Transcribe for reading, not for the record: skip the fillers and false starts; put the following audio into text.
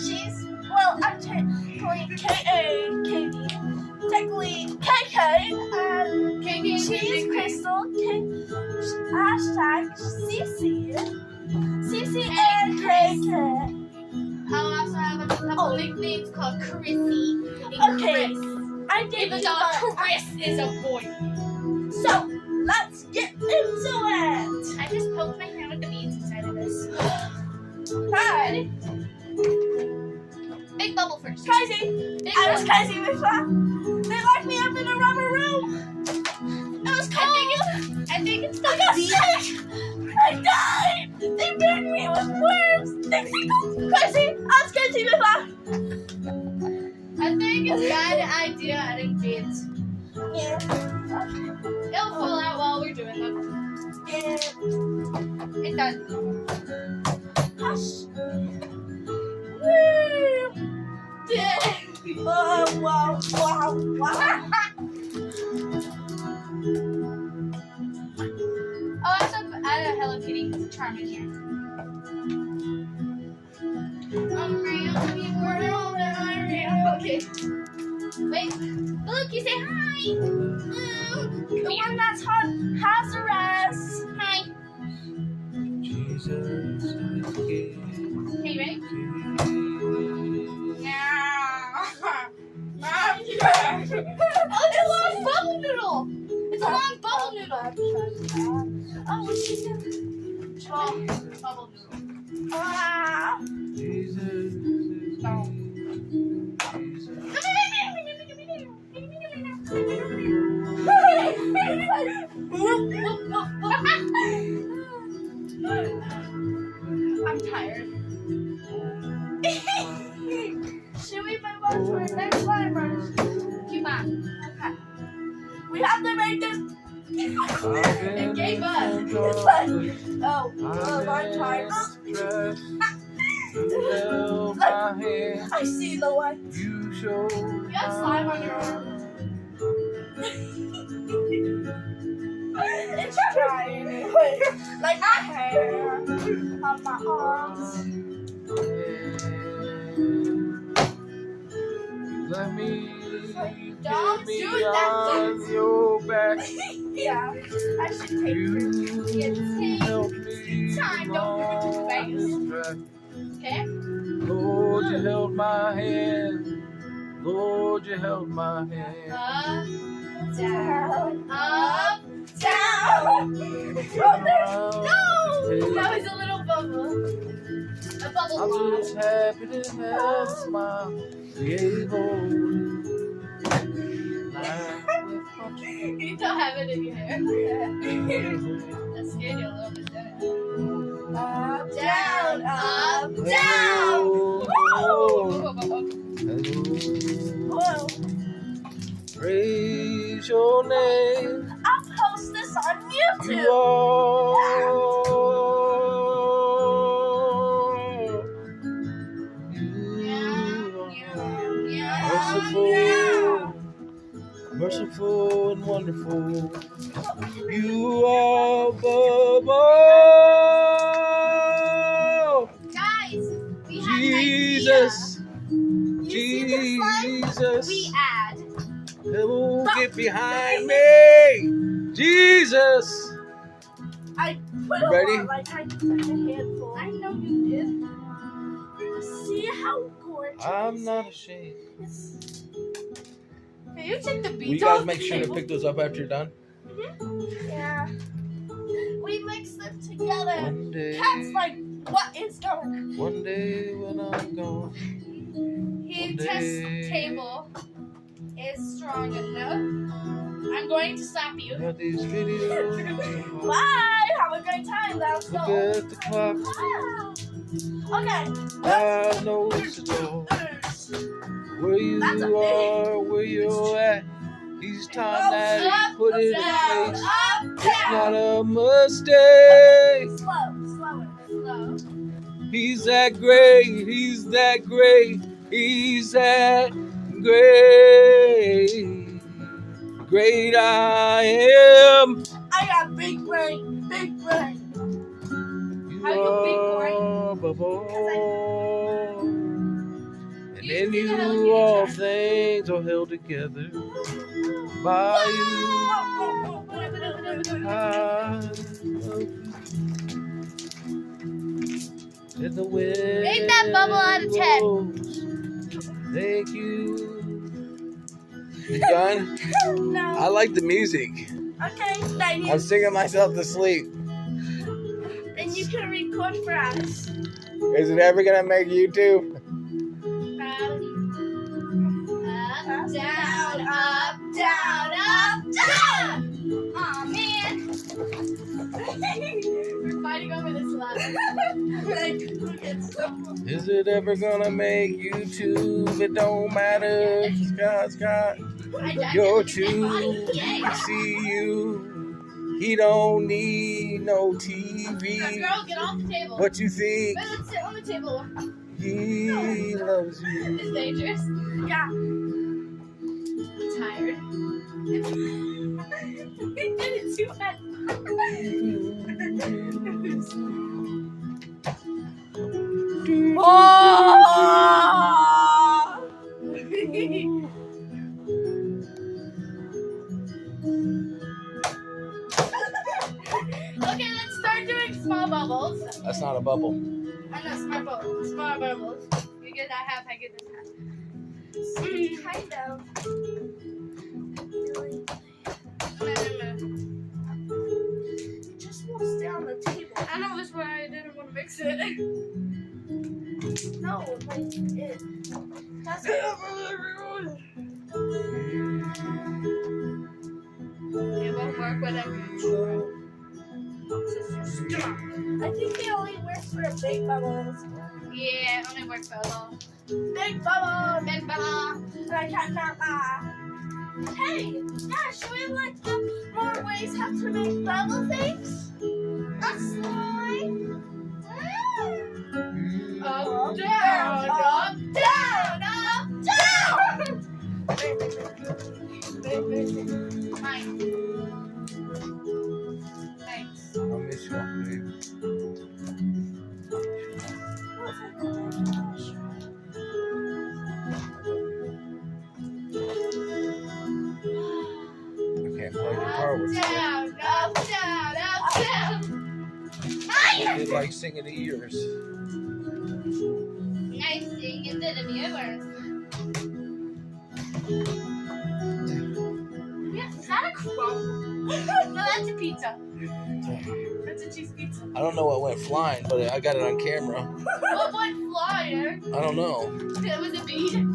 she's, well, I'm technically Katie, technically KK, and she's Crystal, hashtag Cece and KK. I'll also have a couple nicknames called Chrissy and Okay, Chris. I gave Even you though that. Chris is a boy. So, let's get into it. I just poked my hand with the beads inside of this. Hi. Big bubble first. Crazy. Big I was one. crazy before. They locked me up in a rubber room. It was cold. I think it's I got sick. I died. They burned me with worms. Crazy. I was crazy before. I think it's a bad idea adding beads. Yeah. It'll fall out while we're doing them. Yeah. It's done. Hush. Woo. Yeah. Oh, wow, wow, wow. I'll also add a Hello Kitty charm in here. Okay. Wait. Look, you say hi. The one that's on house arrest. Hi. Jesus is King. Okay, ready? Oh, it's a long bubble noodle. It's a long bubble noodle. Oh, what's she doing? Long bubble noodle. Ah. Jesus is No. King. I'm tired. Should we move on to our next line, or Keep on. okay? We have to make this. It gave up. It's like, oh, I'm tired. Held my hand, I see the light. you showed You have slime on your arm. It's trying anyway. Like my hair on my arms. Let me Don't get me do that. on your back. Yeah, I should take You Take help me time, don't do it too fast. on this track. Okay? Lord, you held my hand. Lord, you held my hand. Up, down, up, down. No! That was a little bubble. A bubble I'm blob. just happy to have a smile. Be able to laugh with my You don't have it in your hair. That scared you a little bit, didn't it? Up, down, up, down. Hello, Whoa, whoa, whoa, whoa. hello. Whoa. Praise your name. I'll post this on You YouTube. are. You are merciful and wonderful. You are above all. Guys, we have Jesus, You see this line? Jesus. We add. Who get behind me? Jesus. I put a Ready? lot, like I took a handful. I know you did. See how gorgeous. I'm not ashamed. Can you take the Will you beads guys off make the sure to table? pick those up after you're done? Yeah. We mix them together. One day, Cat's like, what is going? one day when I'm gone. His test table is strong enough. I'm going to slap you. Got these videos. Bye. Have a great time. Let's Look go. at the clock. Okay. God knows the door. Where you That's a are, where you're at. Each time that he put it in Down, place, up, it's down. not a mistake. Slow. He's that great, he's that great, he's that great. Great I am. I got big brain. Big brain. You How you big brain? are above all. In do the Hello you Kitty all chart. things are held together by you. I love you. And the wind Rate that bubble out of 10. blows. Thank you. You done? No. I like the music. Okay, then I'm singing myself to sleep. you can record for us. Is it ever gonna make YouTube? Up, down, up, down, up, down. Aw, man. We're fighting over this love. Is it ever gonna make YouTube? It don't matter. God's got your tube. See you. He don't need no TV. Girl, get off the table. What you think? Wait, let's sit on the table. He loves you. It's dangerous. Yeah. I'm tired. We did it too much. Okay, let's start doing small bubbles. That's not a bubble. I know, small bubbles. Small bubbles. You get that half, I get this half. Kind of. No. Just won't stay on the table. I know this one, I didn't want to mix it. No, like it doesn't. It won't work whatever you I think it only works for big bubbles. Yeah, it only works for a little. Big bubble. Big bubble. I can't count that. Hey, yeah, should we look up more ways how to make bubble things? A slime. Up, down, up, down, up, down. Mine. Thanks. I'll miss you, baby. I can't play guitar with you. Down, up, down, up, down. It's like singing to ears. Nice thing is that the viewers. Yeah, is that a crumb? No, that's a pizza. That's a cheese pizza. I don't know what went flying, but I got it on camera. What went flying? I don't know. It was a bead.